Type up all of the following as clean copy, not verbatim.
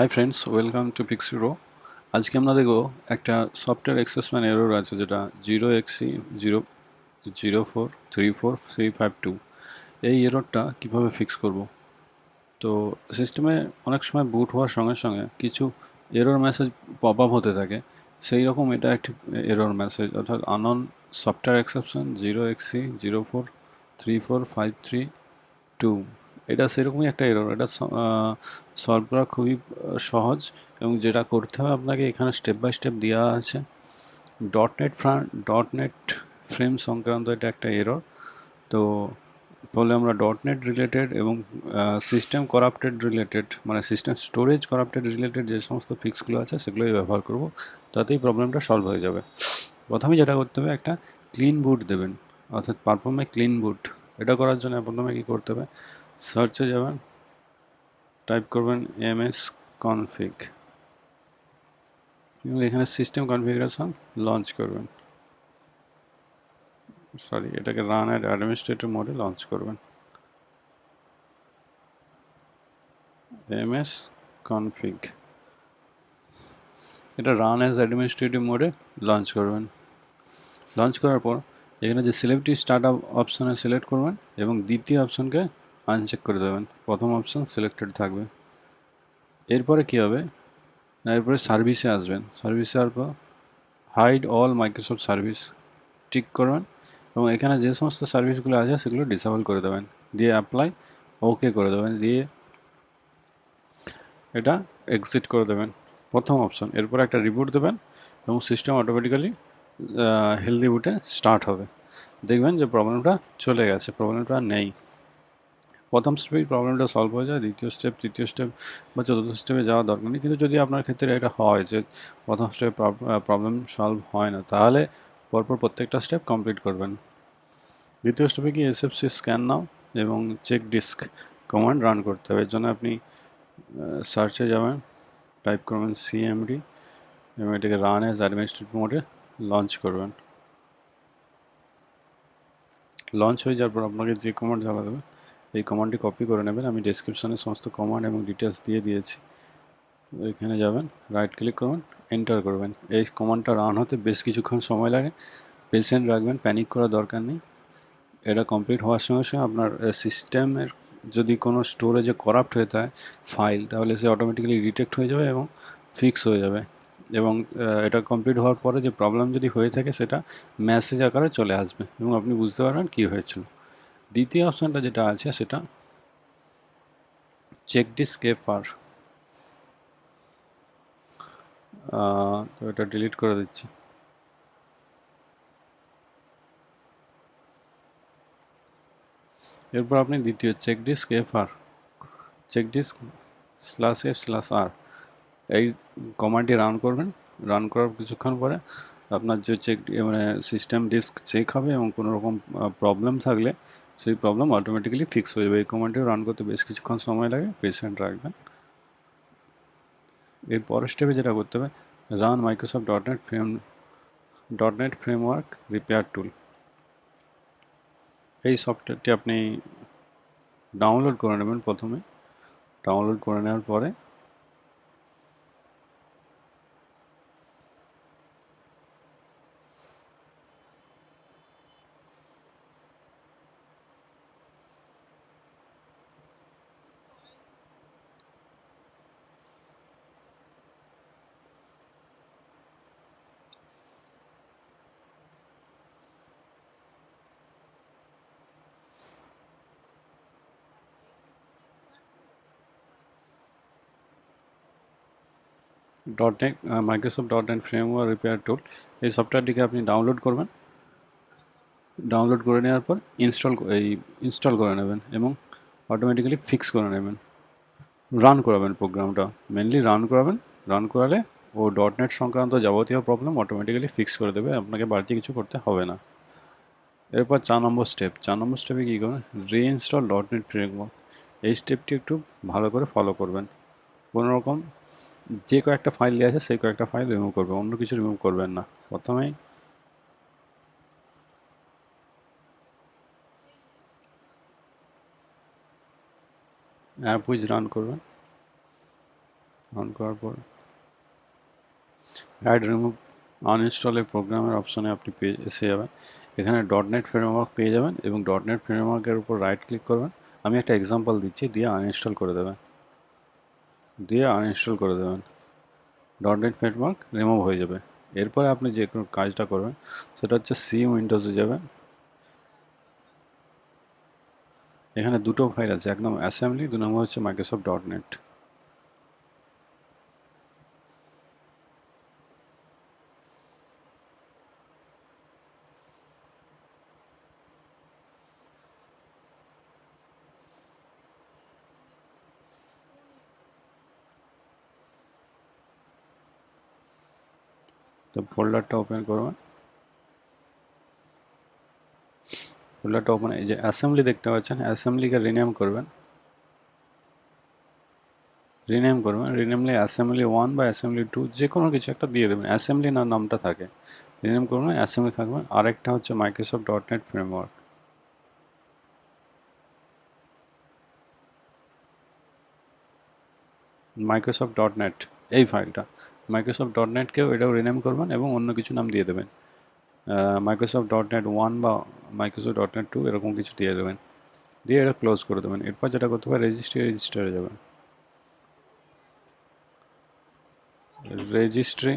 High friends, welcome to Pixiro. আজকে আমরা দেখব একটা সফটওয়্যার এক্সেসমেন্ট এরর আছে যেটা 0xe004345352। এই এররটা কিভাবে ফিক্স করব? তো সিস্টেমে অনেক সময় বুট হওয়ার সঙ্গে সঙ্গে কিছু এরর মেসেজ পপ আপ হতে থাকে, সেই রকম এটা একটি এরর মেসেজ, অর্থাৎ আননোন সফটওয়্যার এক্সেপশন 0xe0434532। এটা সেরকমই একটা এরর। এটা সলভ করা খুবই সহজ, এবং যেটা করতে হবে আপনাকে, এখানে স্টেপ বাই স্টেপ দেওয়া আছে। ডট নেট ফ্রেম সংক্রান্ত এটা একটা এরর। তো বলে আমরা ডট নেট রিলেটেড এবং সিস্টেম করাপ্টেড রিলেটেড, মানে সিস্টেম স্টোরেজ করাপ্টেড রিলেটেড যে সমস্ত ফিক্সগুলো আছে সেগুলোই ব্যবহার করব, তাতেই প্রবলেমটা সলভ হয়ে যাবে। প্রথমে যেটা করতে হবে, একটা ক্লিন বুট দেবেন, অর্থাৎ পারফর্মে ক্লিন বুট। এটা করার জন্য প্রথমে কী করতে হবে, সার্চে যাবেন, টাইপ করবেন ms config এবং এখানে সিস্টেম কনফিগারেশন লঞ্চ করবেন, এটাকে রান অ্যাট অ্যাডমিনিস্ট্রেটর মোডে লঞ্চ করবেন। ms config এটা রান অ্যাজ অ্যাডমিনিস্ট্রেটিভ মোডে লঞ্চ করবেন। লঞ্চ করার পর এখানে যে সিলেক্টিভ স্টার্ট আপ অপশানে সিলেক্ট করবেন এবং দ্বিতীয় অপশানকে আনচেক করে দেবেন, প্রথম অপশান সিলেক্টেড থাকবে। এরপরে কী হবে, এরপরে সার্ভিসে আসবেন, সার্ভিসে আসার পর hide all Microsoft service tick করবেন এবং এখানে যে সমস্ত সার্ভিসগুলো আছে সেগুলো ডিসেবল করে দেবেন, দিয়ে অ্যাপ্লাই ওকে করে দেবেন, দিয়ে এটা এক্সিট করে দেবেন, প্রথম অপশন। এরপর একটা রিবুট দেবেন এবং সিস্টেম অটোমেটিক্যালি হেলদি বুটে স্টার্ট হবে। দেখবেন যে প্রবলেমটা চলে গেছে, প্রবলেমটা নেই। প্রথম স্টেপেই প্রবলেমটা সলভ হয়ে যায়, দ্বিতীয় স্টেপ, তৃতীয় স্টেপ বা চতুর্থ স্টেপে যাওয়ার দরকার নেই। কিন্তু যদি আপনার ক্ষেত্রে এটা হয় যে প্রথম স্টেপে প্রবলেম সলভ হয় না, তাহলে পরপর প্রত্যেকটা স্টেপ কমপ্লিট করবেন। দ্বিতীয় স্টেপে কি sfc scannow এবং chkdsk কমান্ড রান করতে হবে। এর জন্য আপনি সার্চে যাবেন, টাইপ করবেন cmd এবং এটাকে রান অ্যাজ অ্যাডমিনিস্ট্রেটিভ মোডে লঞ্চ করবেন। লঞ্চ হয়ে যাওয়ার পর আপনাকে যে কমান্ড চালাতে হবে এই কমান্ডটি কপি করে নেবেন। আমি ডেসক্রিপশনে সমস্ত কমান্ড এবং ডিটেলস দিয়ে দিয়েছি। এখানে যাবেন, রাইট ক্লিক করবেন, এন্টার করবেন। এই কমান্ডটা রান হতে বেশ কিছুক্ষণ সময় লাগে, পেশেন্ট রাখবেন, প্যানিক করার দরকার নেই। এটা কমপ্লিট হওয়ার সঙ্গে সঙ্গে আপনার সিস্টেমের যদি কোনো স্টোরেজে করাপ্ট হয়ে থাকে ফাইল, তাহলে সে অটোমেটিক্যালি ডিটেক্ট হয়ে যাবে এবং ফিক্স হয়ে যাবে। এবং এটা কমপ্লিট হওয়ার পরে যে প্রবলেম যদি হয়ে থাকে সেটা মেসেজ আকারে চলে আসবে এবং আপনি বুঝতে পারবেন কী হয়েছিল। দ্বিতীয় অপশানটা যেটা আছে সেটা চেকডিস্ক এফআর। তো এটা ডিলিট করে দিচ্ছি। এরপর আপনি দ্বিতীয় চেকডিস্ক /f/r এই কমান্ডটি রান করবেন। রান করার কিছুক্ষণ পরে আপনার যে মানে সিস্টেম ডিস্ক চেক হবে এবং কোনো রকম প্রবলেম থাকলে সেই প্রবলেম অটোমেটিক্যালি ফিক্স হয়ে যাবে। এই কমান্ডটি রান করতে বেশ কিছুক্ষণ সময় লাগে, পেশেন্ট রাখবেন। এর পরের স্টেপে যেটা করতে হবে, run Microsoft dot net framework repair tool. এই সফটওয়্যারটি আপনি ডাউনলোড করে নেবেন। প্রথমে ডাউনলোড করে নেওয়ার পরে Microsoft dot net framework repair tool, এই সফটওয়্যারটিকে আপনি ডাউনলোড করবেন। ডাউনলোড করে নেওয়ার পর ইনস্টল করে নেবেন এবং অটোমেটিক্যালি ফিক্স করে নেবেন। রান করাবেন প্রোগ্রামটা, মেনলি রান করাবেন। রান করালে ও ডট নেট সংক্রান্ত যাবতীয় প্রবলেম অটোমেটিক্যালি ফিক্স করে দেবে, আপনাকে বাড়তি কিছু করতে হবে না। এরপর 4 নম্বর স্টেপে কী করবেন, রিইনস্টল ডট নেট ফ্রেমওয়ার্ক। এই স্টেপটি একটু ভালো করে ফলো করবেন। কোনো রকম যে কয়েকটা ফাইল দেওয়া আছে সেই কয়েকটা ফাইল রিমুভ করবেন, অন্য কিছু রিমুভ করবেন না। প্রথমেই appwiz রান করবেন। অন করার পর অ্যাড রিমুভ আনইনস্টল এর প্রোগ্রামের অপশনে আপনি এসে যাবেন। এখানে .NET ফ্রেমওয়ার্ক পেয়ে যাবেন এবং .NET ফ্রেমওয়ার্কের উপর রাইট ক্লিক করবেন। আমি একটা এক্সাম্পল দিচ্ছি, দিয়ে আনইনস্টল করে দেবেন। .NET ফ্রেমওয়ার্ক রিমুভ হয়ে যাবে। এরপরে আপনি যে কোনো কাজটা করবেন সেটা হচ্ছে সি উইন্ডোজে যাবেন। এখানে দুটো ফাইল আছে, এক নম্বর অ্যাসেম্বলি, 2 নম্বর হচ্ছে মাইক্রোসফট .NET। তো ফোল্ডারটা ওপেন করবেন। ফোল্ডারটা ওপেন, এই যে অ্যাসেম্বলি দেখতে পাচ্ছেন, অ্যাসেম্বলিকে রিনেম করবেন। রিনেমলে অ্যাসেম্বলি 1 বা অ্যাসেম্বলি 2 যে কোনো কিছু একটা দিয়ে দেবেন, অ্যাসেম্বলি না নামটা থাকে। রিনেম করবেন, অ্যাসেম্বলি থাকবে। আরেকটা হচ্ছে মাইক্রোসফট ফ্রেমওয়ার্ক। মাইক্রোসফট এই ফাইলটা মাইক্রোসফট.NET-কেও এটাও রিনেম করবেন এবং অন্য কিছু নাম দিয়ে দেবেন, মাইক্রোসফট.NET 1 বা মাইক্রোসফট.NET 2 এরকম কিছু দিয়ে দেবেন, দিয়ে এটা ক্লোজ করে দেবেন। এরপর যেটা করতে হবে, রেজিস্ট্রি যাবেন। Registry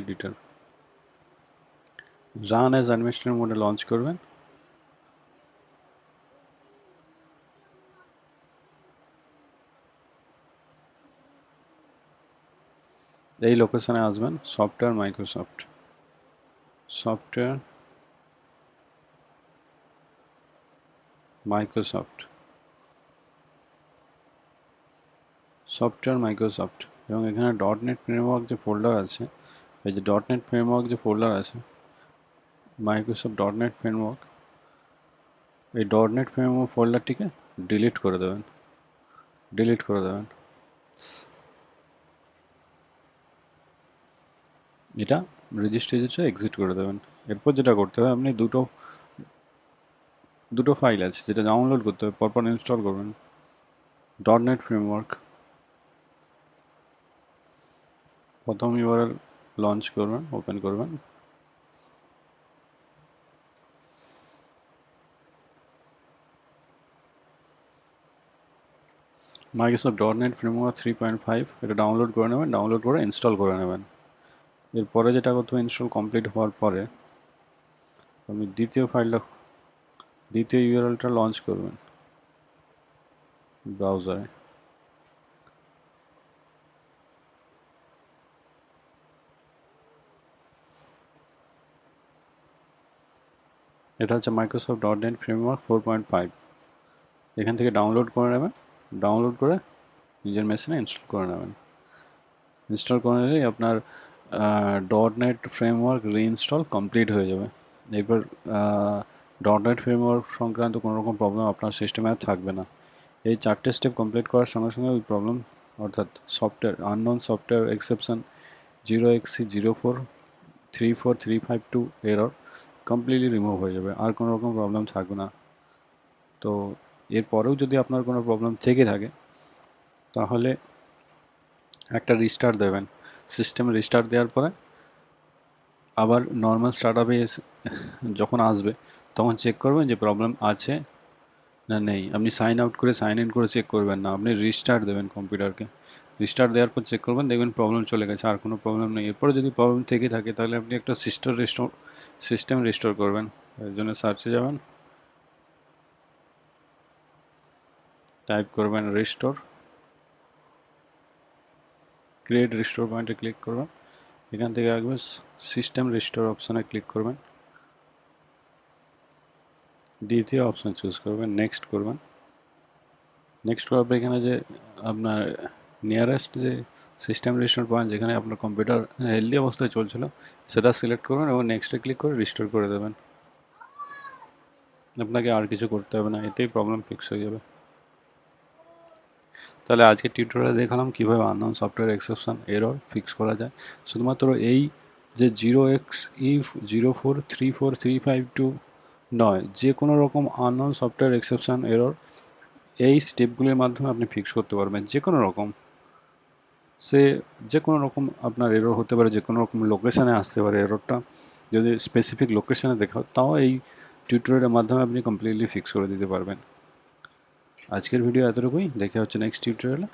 editor run as administrator মোডে লঞ্চ করবেন। এই লোকেশনে আসবেন, সফটওয়্যার মাইক্রোসফট এবং এখানে .NET ফ্রেমওয়ার্ক যে ফোল্ডার আছে, এই যে .NET ফ্রেমওয়ার্ক যে ফোল্ডার আছে, মাইক্রোসফট.NET ফ্রেমওয়ার্ক, এই .NET ফ্রেমওয়ার্ক ফোল্ডারটিকে ডিলিট করে দেবেন। এটা রেজিস্ট্রিতে এক্সিট করে দেবেন। এরপর যেটা করতে হবে, আপনি দুটো ফাইল আছে যেটা ডাউনলোড করতে হবে, পরপর ইনস্টল করবেন। .NET ফ্রেমওয়ার্ক প্রথম ইউআরএল লঞ্চ করবেন, ওপেন করবেন। মাইক্রোসফট.NET ফ্রেমওয়ার্ক 3.5 এটা ডাউনলোড করে নেবেন, ডাউনলোড করে ইনস্টল করে নেবেন। এরপরে যেটা করতে হবে, ইনস্টল কমপ্লিট হওয়ার পরে আপনি দ্বিতীয় ইউআরএলটা লঞ্চ করবেন ব্রাউজারে। এটা হচ্ছে মাইক্রোসফট.NET ফ্রেমওয়ার্ক 4.5। এখান থেকে ডাউনলোড করে নেবেন, ডাউনলোড করে নিজের মেশিনে ইনস্টল করে নেবেন। ইনস্টল করে নিলেই আপনার .NET ফ্রেমওয়ার্ক রিইনস্টল কমপ্লিট হয়ে যাবে। এরপর .NET ফ্রেমওয়ার্ক সংক্রান্ত কোনো রকম প্রবলেম আপনার সিস্টেমে আর থাকবে না। এই 4টে স্টেপ কমপ্লিট করার সঙ্গে সঙ্গে ওই প্রবলেম, অর্থাৎ unknown software exception 0xe0434352 error completely remove হয়ে যাবে, আর কোনো রকম প্রবলেম থাকবে না। তো এরপরেও যদি আপনার কোনো প্রবলেম থেকে থাকে তাহলে একটা রিস্টার্ট দেবেন। সিস্টেম রিস্টার্ট দেওয়ার পরে আবার নর্মাল স্টার্টআপে যখন আসবে তখন চেক করবেন যে প্রবলেম আছে না নেই। আপনি সাইন আউট করে সাইন ইন করে চেক করবেন না, আপনি রিস্টার্ট দেবেন কম্পিউটারকে। রিস্টার্ট দেওয়ার পর চেক করবেন, দেখবেন প্রবলেম চলে গেছে, আর কোনো প্রবলেম নেই। এরপরে যদি প্রবলেম থেকে থাকে তাহলে আপনি একটা সিস্টেম রিস্টোর করবেন। এর জন্য সার্চে যাবেন, টাইপ করবেন রিস্টোর, ক্রিয়েট রিস্টোর পয়েন্টে ক্লিক করবেন। এখান থেকে আসবে সিস্টেম রিস্টোর অপশানে ক্লিক করবেন, দ্বিতীয় অপশান চুজ করবেন, নেক্সট করবেন। নেক্সট করার পর এখানে যে আপনার নিয়ারেস্ট যে সিস্টেম রিস্টোর পয়েন্ট যেখানে আপনার কম্পিউটার হেলদি অবস্থায় চলছিল সেটা সিলেক্ট করবেন এবং নেক্সটে ক্লিক করে রিস্টোর করে দেবেন। আপনাকে আর কিছু করতে হবে না, এতেই প্রবলেম ফিক্স হয়ে যাবে। তাহলে আজকে টিউটোরিয়ালে দেখালাম কীভাবে unknown software exception error fix করা যায়। শুধুমাত্র এই যে 0xe0434352 নয়, যে কোনো রকম আননোন সফটওয়্যার এক্সেপশন এরর এই স্টেপগুলির মাধ্যমে আপনি ফিক্স করতে পারবেন। যে কোনো রকম, যে কোনো রকম আপনার এরর হতে পারে, যে কোনো রকম লোকেশানে আসতে পারে এররটা। যদি স্পেসিফিক লোকেশানে দেখাও তাও এই টিউটোরিয়ালের মাধ্যমে আপনি কমপ্লিটলি ফিক্স করে দিতে পারবেন। আজকের ভিডিও এতটুকুই, দেখে হচ্ছে নেক্সট টিউটোরিয়ালে।